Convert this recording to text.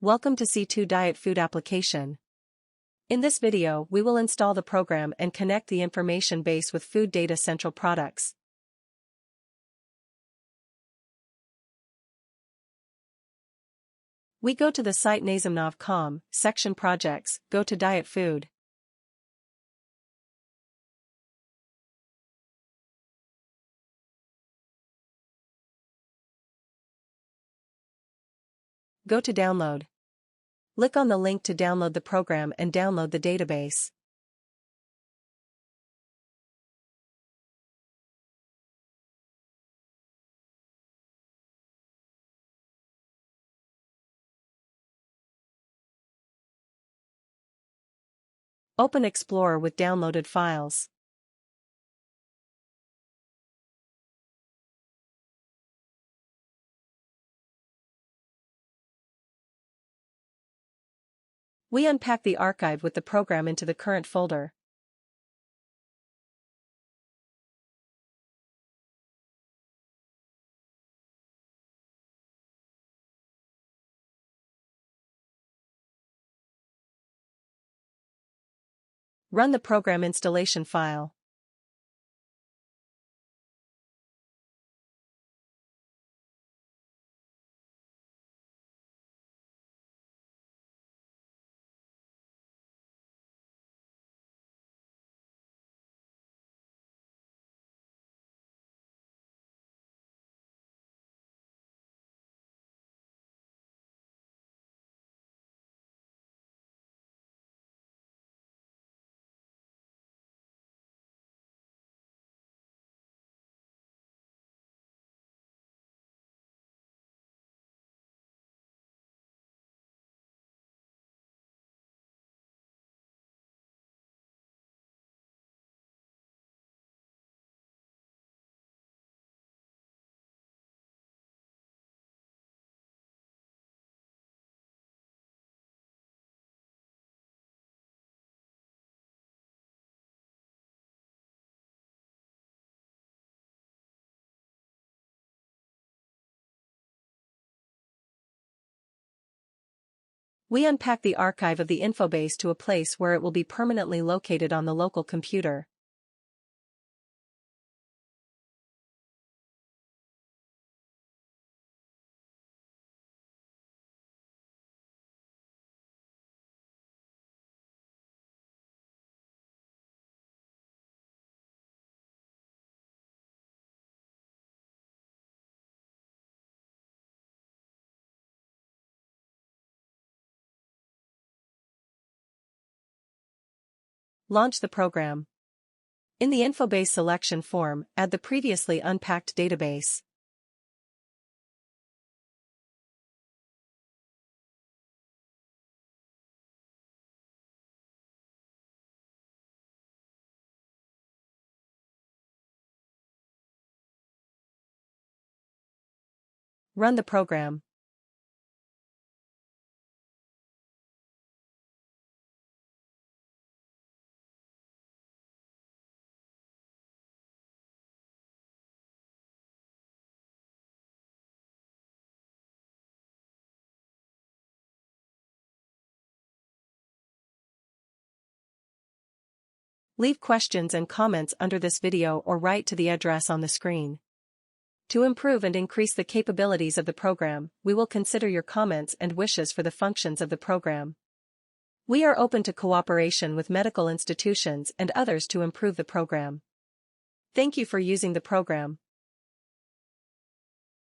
Welcome to C2 Diet Food Application. In this video, we will install the program and connect the information base with Food DataCentral products. We go to the site nazimnov.com, section Projects, go to Diet Food. Go to Download. Click on the link to download the program and download the database. Open Explorer with downloaded files. We unpack the archive with the program into the current folder. Run the program installation file. We unpack the archive of the infobase to a place where it will be permanently located on the local computer. Launch the program. In the Infobase selection form, add the previously unpacked database. Run the program. Leave questions and comments under this video or write to the address on the screen. To improve and increase the capabilities of the program, we will consider your comments and wishes for the functions of the program. We are open to cooperation with medical institutions and others to improve the program. Thank you for using the program.